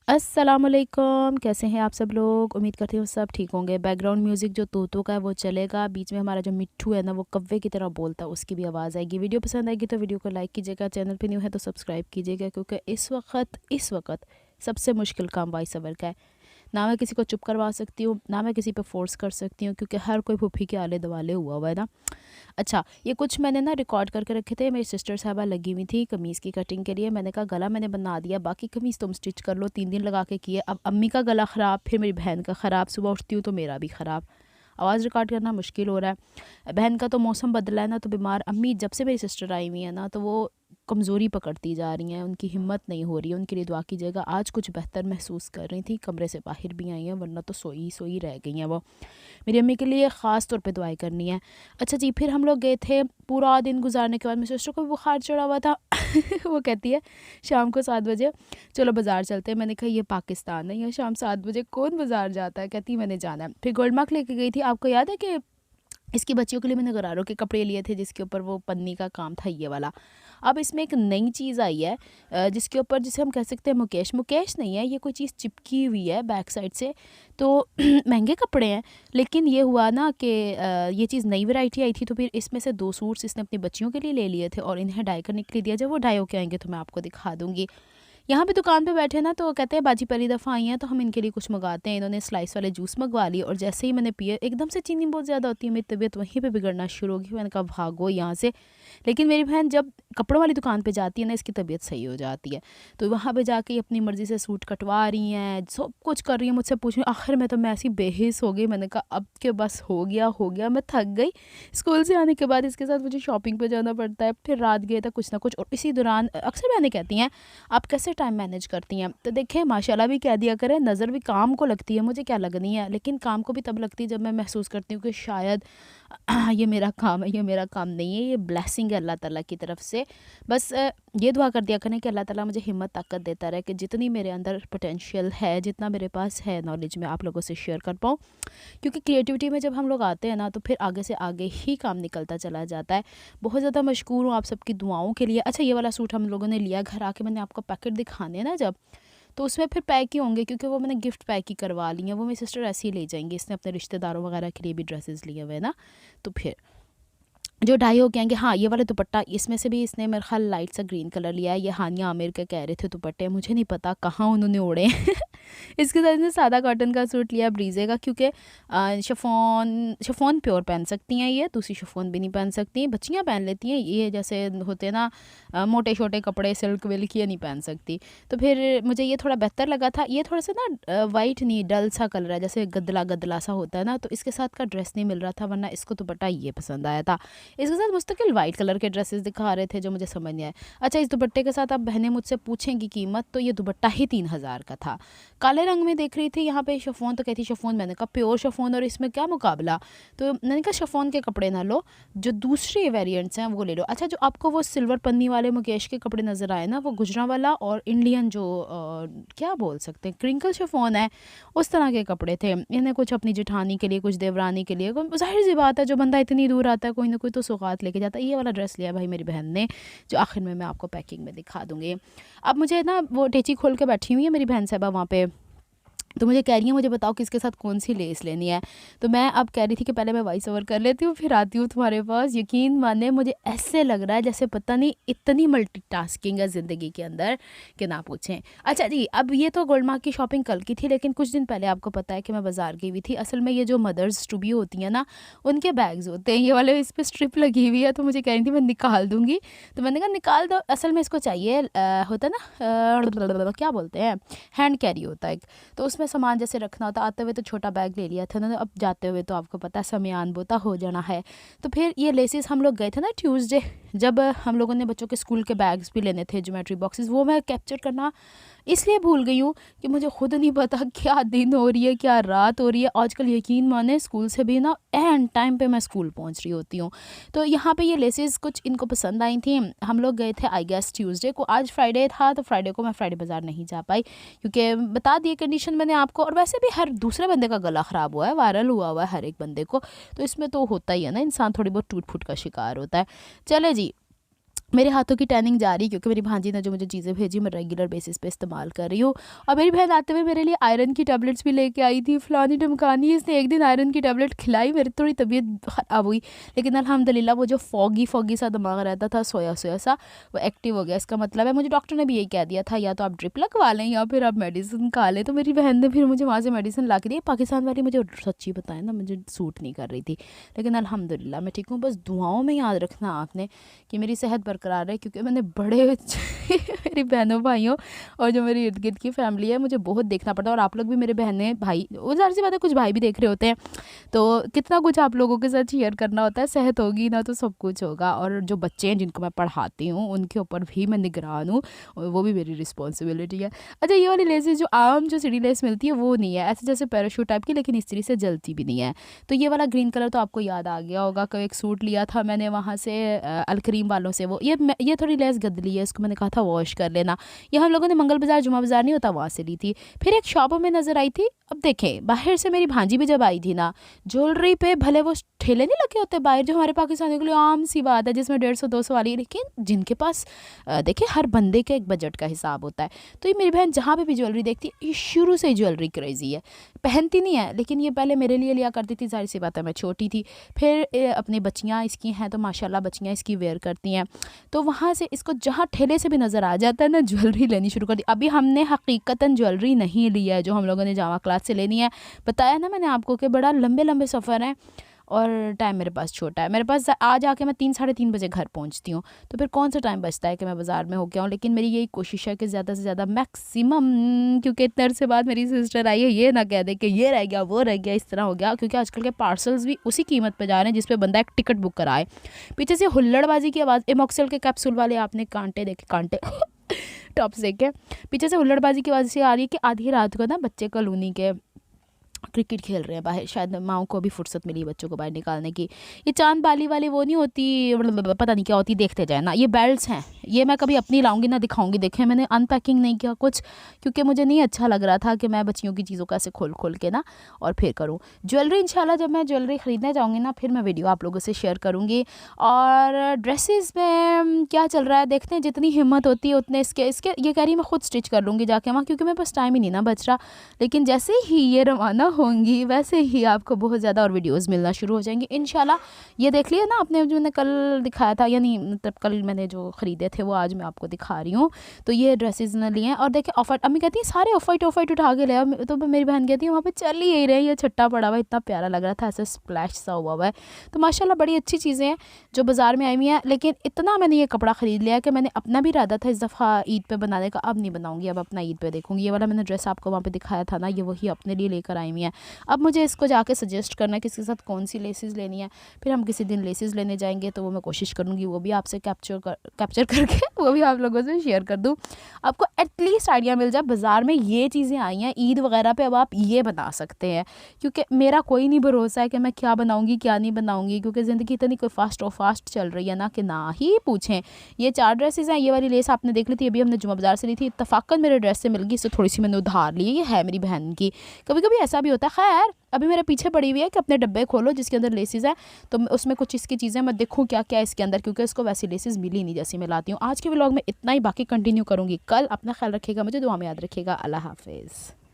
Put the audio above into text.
अस्सलामुअलैकुम, कैसे हैं आप सब लोग। उम्मीद करती हूँ सब ठीक होंगे। बैकग्राउंड म्यूज़िक जो तोतों का है वो चलेगा, बीच में हमारा जो मिट्ठू है ना वो कव्वे की तरह बोलता है, उसकी भी आवाज़ आएगी। वीडियो पसंद आएगी तो वीडियो को लाइक कीजिएगा, चैनल पे न्यू है तो सब्सक्राइब कीजिएगा, क्योंकि इस वक्त सबसे मुश्किल काम वॉइस ओवर का है। ना मैं किसी को चुप करवा सकती हूँ, ना मैं किसी पे फोर्स कर सकती हूँ, क्योंकि हर कोई फूफी के आले दुआले हुआ है ना। अच्छा, ये कुछ मैंने ना रिकॉर्ड करके रखे थे। मेरी सिस्टर साहबा लगी हुई थी कमीज़ की कटिंग के लिए। मैंने कहा गला मैंने बना दिया, बाकी कमीज़ तुम स्टिच कर लो। 3 दिन लगा के किए। अब अम्मी का गला ख़राब, फिर मेरी बहन का ख़राब, सुबह उठती हूँ तो मेरा भी ख़राब। आवाज़ रिकॉर्ड करना मुश्किल हो रहा है। बहन का तो मौसम बदला है ना, तो बीमार। अम्मी जब से मेरी सिस्टर आई हुई है ना, तो वो कमज़ोरी पकड़ती जा रही हैं, उनकी हिम्मत नहीं हो रही है। उनके लिए दुआ कीजिएगा। आज कुछ बेहतर महसूस कर रही थी, कमरे से बाहर भी आई हैं, वरना तो सोई सोई रह गई हैं वो। मेरी अम्मी के लिए ख़ास तौर पे दुआएं करनी है। अच्छा जी, फिर हम लोग गए थे। पूरा दिन गुजारने के बाद मेरी सिस्टर को भी बुखार चढ़ा हुआ था। वो कहती है शाम को 7 बजे चलो बाज़ार चलते हैं। मैंने कहा ये पाकिस्तान है, यहाँ शाम 7 बजे कौन बाज़ार जाता है। कहती मैंने जाना है। फिर गोल्ड मार्क लेके गई थी। आपको याद है कि इसकी बच्चियों के लिए मैंने गरारों के कपड़े लिए थे, जिसके ऊपर वो पन्नी का काम था, ये वाला। अब इसमें एक नई चीज़ आई है, जिसके ऊपर, जिसे हम कह सकते हैं मुकेश। मुकेश नहीं है, ये कोई चीज़ चिपकी हुई है बैक साइड से। तो महंगे कपड़े हैं, लेकिन ये हुआ ना कि ये चीज़ नई वैरायटी आई थी, तो फिर इसमें से 2 सूट्स इसने अपनी बच्चियों के लिए ले लिए थे और इन्हें डाई करने के लिए दिया। जब वो डाई होके आएंगे तो मैं आपको दिखा दूँगी। यहाँ पे दुकान पे बैठे ना, तो कहते हैं बाजी पहली दफ़ा आई हैं तो हम इनके लिए कुछ मंगाते हैं। इन्होंने स्लाइस वाले जूस मंगवा लिए, और जैसे ही मैंने पिए, एकदम से चीनी बहुत ज़्यादा होती है, मेरी तबीयत वहीं पे बिगड़ना शुरू हो गई। मैंने कहा भागो यहाँ से। लेकिन मेरी बहन जब कपड़ों वाली दुकान पे जाती है ना, इसकी तबीयत सही हो जाती है। तो वहाँ पे जाके ये अपनी मर्ज़ी से सूट कटवा रही हैं, सब कुछ कर रही हैं। मुझसे पूछ रही हैं। आखिर में तो मैं ऐसी बेहिस हो गई, मैंने कहा अब के बस हो गया, मैं थक गई। स्कूल से आने के बाद इसके साथ मुझे शॉपिंग पे जाना पड़ता है, फिर रात गए था कुछ ना कुछ। और इसी दौरान अक्सर बहनें कहती हैं आप कैसे टाइम मैनेज करती हैं। तो देखें, माशाल्लाह भी कह दिया करें, नज़र भी काम को लगती है, मुझे क्या लगनी है, लेकिन काम को भी तब लगती है जब मैं महसूस करती हूँ कि शायद ये मेरा काम है, ये मेरा काम नहीं है, ये ब्लेसिंग है अल्लाह ताला की तरफ से। बस ये दुआ कर दिया करें कि अल्लाह ताला मुझे हिम्मत ताकत देता रहे, कि जितनी मेरे अंदर पोटेंशियल है, जितना मेरे पास है नॉलेज, में आप लोगों से शेयर कर पाऊँ। क्योंकि क्रिएटिविटी में जब हम लोग आते हैं ना, तो फिर आगे से आगे ही काम निकलता चला जाता है। बहुत ज़्यादा मशकूर हूँ आप सबकी दुआओं के लिए। अच्छा, ये वाला सूट हम लोगों ने लिया, घर आके मैंने आपको पैकेट दिखाने ना जब, तो उसमें फिर पैक ही होंगे, क्योंकि वो मैंने गिफ्ट पैक ही करवा ली हैं। वो मेरी सिस्टर ऐसे ही ले जाएंगी, इसने अपने रिश्तेदारों वगैरह के लिए भी ड्रेसेस लिए हुए ना। तो फिर जो ढाई हो के आएंगे। हाँ, ये वाले दुपट्टा, इसमें से भी इसने मेरे ख्याल लाइट सा ग्रीन कलर लिया है। ये हानिया आमिर के कह रहे थे दुपट्टे, मुझे नहीं पता कहाँ उन्होंने ओढ़े हैं। इसके साथ इसने सादा कॉटन का सूट लिया ब्रीजे का, क्योंकि शिफॉन शिफॉन प्योर पहन सकती हैं, ये दूसरी शिफॉन भी नहीं पहन सकती। बच्चियाँ पहन लेती हैं, ये जैसे होते हैं ना मोटे छोटे कपड़े सिल्क विल्क, ये नहीं पहन सकती। तो फिर मुझे ये थोड़ा बेहतर लगा था। ये थोड़ा सा ना वाइट नहीं, डल सा कलर है, जैसे गदला गदला सा होता है ना, तो इसके साथ का ड्रेस नहीं मिल रहा था, वरना इसको दुपट्टा ये पसंद आया था। इसके साथ मुस्तकिल वाइट कलर के ड्रेसेस दिखा रहे थे, जो मुझे समझ नहीं आया। अच्छा, इस दुपट्टे के साथ अब बहनें मुझसे पूछेंगी कीमत, तो ये दुपट्टा ही 3000 का था। काले रंग में देख रही थी यहाँ पे शिफॉन, तो कहती शिफॉन। मैंने कहा प्योर शिफॉन और इसमें क्या मुकाबला। तो मैंने कहा शिफॉन के कपड़े ना लो, जो दूसरे वेरिएंट्स हैं वो ले लो। अच्छा, जो आपको वो सिल्वर पन्नी वाले मुकेश के कपड़े नज़र आए ना, वो गुजरा वाला और इंडियन जो क्या बोल सकते हैं, क्रिंकल शिफॉन है, उस तरह के कपड़े थे। इन्हें कुछ अपनी जेठानी के लिए, कुछ देवरानी के लिए। जाहिर सी बात है, जो बंदा इतनी दूर आता है कोई ना कोई तो सौगात लेके जाता है। ये वाला ड्रेस लिया भाई मेरी बहन ने, जो आखिर में मैं आपको पैकिंग में दिखा दूँगी। अब मुझे ना वो टेची खोल के बैठी हुई है मेरी बहन साहबा वहाँ पे, तो मुझे कह रही है मुझे बताओ किसके साथ कौन सी लेस लेनी है। तो मैं अब कह रही थी कि पहले मैं वॉइस ओवर कर लेती हूँ, फिर आती हूँ तुम्हारे पास। यकीन माने, मुझे ऐसे लग रहा है जैसे पता नहीं इतनी मल्टीटास्किंग है ज़िंदगी के अंदर कि ना पूछें। अच्छा जी, अब ये तो गोल्ड मार्क की शॉपिंग कल की थी, लेकिन कुछ दिन पहले आपको पता है कि मैं बाज़ार गई हुई थी। असल में ये जो मदर्स टू बी होती हैं ना, उनके बैग्स होते हैं ये वाले, इस पर स्ट्रिप लगी हुई है, तो मुझे कह रही थी मैं निकाल दूँगी। तो मैंने कहा निकाल दो, असल में इसको चाहिए होता है ना, क्या बोलते हैं, हैंड कैरी होता है एक, तो उसमें सामान जैसे रखना होता। आते हुए तो छोटा बैग ले लिया था उन्होंने, अब जाते हुए तो आपको पता है सामान बोता हो जाना है। तो फिर ये लेसेस हम लोग गए थे ना ट्यूसडे, जब हम लोगों ने बच्चों के स्कूल के बैग्स भी लेने थे, ज्योमेट्री बॉक्सेस, वो मैं कैप्चर करना इसलिए भूल गई हूँ कि मुझे खुद नहीं पता क्या दिन हो रही है, क्या रात हो रही है। आजकल यकीन माने स्कूल से भी ना एंड टाइम पे मैं स्कूल पहुँच रही होती हूँ। तो यहाँ पे ये लेसेस कुछ इनको पसंद आई थी। हम लोग गए थे आई गेस ट्यूसडे को, आज फ्राइडे था, तो फ्राइडे को मैं फ्राइडे बाज़ार नहीं जा पाई, क्योंकि बता दिए कंडीशन मैंने आपको। और वैसे भी हर दूसरे बंदे का गला ख़राब हुआ है, वायरल हुआ है हर एक बंदे को, तो इसमें तो होता ही है ना, इंसान थोड़ी बहुत टूट फूट का शिकार होता है। चले जी, मेरे हाथों की टैनिंग जा रही है क्योंकि मेरी भांजी ने जो मुझे चीज़ें भेजी मैं रेगुलर बेसिस पे इस्तेमाल कर रही हूँ। और मेरी बहन आते हुए मेरे लिए आयरन की टैबलेट्स भी लेके आई थी, फलानी ढमकानी। इसने एक दिन आयरन की टैबलेट खिलाई, मेरी थोड़ी तबीयत ख़राब हुई, लेकिन अल्हम्दुलिल्लाह वो जो फॉगी सा दिमाग रहता था, सोया सा, वो एक्टिव हो गया। इसका मतलब है मुझे डॉक्टर ने भी यही कह दिया था, या तो आप ड्रिप लगवा लें या फिर आप मेडिसिन खा लें। तो मेरी बहन ने फिर मुझे वहाँ से मेडिसिन ला के दी। पाकिस्तान वाली मुझे सच्ची बताएं ना, मुझे सूट नहीं कर रही थी, लेकिन अल्हम्दुलिल्लाह मैं ठीक हूँ। बस दुआओं में याद रखना आपने कि मेरी सेहत बरकरार रहे, क्योंकि मैंने बड़े मेरी बहनों भाइयों और जो मेरी इर्द गिर्द की फैमिली है, मुझे बहुत देखना पड़ता है। और आप लोग भी मेरे बहनें भाई, वो ज़ाहिर सी बात है कुछ भाई भी देख रहे होते हैं, तो कितना कुछ आप लोगों के साथ शेयर करना होता है। सेहत होगी ना तो सब कुछ होगा। और जो बच्चे हैं जिनको मैं पढ़ाती हूँ उनके ऊपर भी मैं निगरान हूँ, वो भी मेरी रिस्पॉन्सिबिलिटी है। अच्छा, ये वाली लेसेस जो आम जो सीढ़ी लेस मिलती है वो नहीं है, ऐसे जैसे पैराशूट टाइप की, लेकिन इस तरीके से जलती भी नहीं है। तो ये वाला ग्रीन कलर तो आपको याद आ गया होगा, कल एक सूट लिया था मैंने वहाँ से अलकरीम वालों से। वो ये थोड़ी लेस गंदली है, इसको मैंने कहा था वॉश कर लेना। ये हम लोगों ने मंगल बाज़ार, जुमा बाज़ार नहीं होता, वहाँ से ली थी। फिर एक शॉपों में नज़र आई थी। अब देखें, बाहर से मेरी भांजी भी जब आई थी ना, ज्वेलरी पे भले वो ठेले नहीं लगे होते बाहर, जो हमारे पाकिस्तानियों के लिए आम सी बात है, जिसमें 150-200 वाली, लेकिन जिनके पास देखिए हर बंदे के एक बजट का हिसाब होता है। तो ये मेरी बहन जहाँ पे भी ज्वेलरी देखती है, ये शुरू से ही ज्वेलरी क्रेजी है। पहनती नहीं है, लेकिन ये पहले मेरे लिए लिया करती थी, जाहिर सी बात है मैं छोटी थी। फिर अपनी बच्चियाँ इसकी हैं तो माशाल्लाह बच्चियाँ इसकी वेयर करती हैं, तो वहाँ से इसको जहाँ ठेले से भी नज़र आ जाता है ना, ज्वेलरी लेनी शुरू कर दी। अभी हमने हकीकतन ज्वेलरी नहीं ली है जो हम लोगों ने जामा क्लास से लेनी है। बताया ना मैंने आपको कि बड़ा लंबे लंबे सफ़र हैं और टाइम मेरे पास छोटा है। मेरे पास आज आके मैं 3-3:30 बजे घर पहुंचती हूँ, तो फिर कौन सा टाइम बचता है कि मैं बाज़ार में होके आऊँ। लेकिन मेरी यही कोशिश है कि ज़्यादा से ज़्यादा मैक्सिमम, क्योंकि इतने अरसे बाद मेरी सिस्टर आई है, ये ना कह दे कि ये रह गया वो रह गया, इस तरह हो गया। क्योंकि आजकल के पार्सल्स भी उसी कीमत पर जा रहे हैं जिस पर बंदा एक टिकट बुक कराए। पीछे से हुल्लड़बाजी की आवाज़, एमोक्सल के कैप्सूल वाले आपने कांटे देखे, कांटे टॉप्स देखे, पीछे से हुल्लड़बाजी की आवाज़ से आ रही है कि आधी रात को ना बच्चे कॉलोनी के क्रिकेट खेल रहे हैं बाहर, शायद माओ को भी फुर्सत मिली बच्चों को बाहर निकालने की। ये चांद बाली वाली वो नहीं होती, पता नहीं क्या होती, देखते जाए ना। ये बेल्ट्स हैं, ये मैं कभी अपनी लाऊंगी ना दिखाऊंगी। देखें, मैंने अनपैकिंग नहीं किया कुछ, क्योंकि मुझे नहीं अच्छा लग रहा था कि मैं बच्चियों की चीज़ों को ऐसे खोल खोल के ना और फिर करूँ। ज्वेलरी इंशाल्लाह जब मैं ज्वेलरी ख़रीदने जाऊँगी ना, फिर मैं वीडियो आप लोगों से शेयर करूँगी। और ड्रेसेस में क्या चल रहा है देखते हैं, जितनी हिम्मत होती है उतने इसके ये कह रही मैं खुद स्टिच कर लूँगी जाके वहाँ, क्योंकि मेरे पास टाइम ही नहीं ना बच रहा। लेकिन जैसे ही ये रवाना होंगी वैसे ही आपको बहुत ज़्यादा और वीडियोस मिलना शुरू हो जाएंगे इंशाल्लाह। ये देख लिया ना आपने, जो मैंने कल दिखाया था, यानी मतलब कल मैंने जो ख़रीदे थे वो आज मैं आपको दिखा रही हूँ। तो ये ड्रेसेस ने लिए हैं। और देखें ऑफर, अम्मी कहती है सारे ऑफर उठा के ले आओ, तो मेरी बहन कहती है वहाँ पे चल ही यही रहे, ये छट्टा पड़ा हुआ है, इतना प्यारा लग रहा था, ऐसा स्प्लैश सा हुआ है। तो माशाल्लाह बड़ी अच्छी चीज़ें हैं जो बाज़ार में आई हुई हैं। लेकिन इतना मैंने ये कपड़ा ख़रीद लिया कि मैंने अपना भी इरादा था इस दफ़ा ईद पे बनाने का, अब नहीं बनाऊँगी, अब अपना ईद पे देखूँगी। ये वाला मैंने ड्रेस आपको वहाँ पे दिखाया था ना, ये वही अपने लिए लेकर आई हुई है। अब मुझे इसको जाके सजेस्ट करना है किसके साथ कौन सी लेसेस लेनी है। फिर हम किसी दिन लेसेस लेने जाएंगे तो वो मैं कोशिश करूँगी वो भी आपसे कैप्चर करके वो भी आप लोगों से शेयर कर दूँ, आपको एटलीस्ट आइडिया मिल जाए। बाज़ार में ये चीज़ें आई हैं ईद वगैरह पे, अब आप ये बना सकते हैं, क्योंकि मेरा कोई नहीं भरोसा है कि मैं क्या बनाऊँगी क्या नहीं बनाऊँगी, क्योंकि ज़िंदगी इतनी कोई फास्ट चल रही है ना कि ना ही पूछें। ये 4 ड्रेसेस हैं, ये वाली लेस आपने देख ली थी, अभी हमने जुमा बाज़ार से ली थी, इत्तफाकन मेरे ड्रेस से मिल गई, इससे थोड़ी सी मैंने उधार ली। ये है मेरी बहन की, कभी कभी ऐसा भी होता है। खैर अभी मेरे पीछे पड़ी हुई है कि अपने डब्बे खोलो जिसके अंदर लेसेस है, तो उसमें कुछ इसकी चीज़ें मैं देखूँ क्या क्या इसके अंदर, क्योंकि इसको वैसी लेसेस मिली नहीं जैसी मैं लाती हूँ। आज के व्लॉग में इतना ही, बाकी कंटिन्यू करूँगी कल। अपना ख्याल रखिएगा, मुझे दुआ में याद रखिएगा। अल्लाह हाफिज़।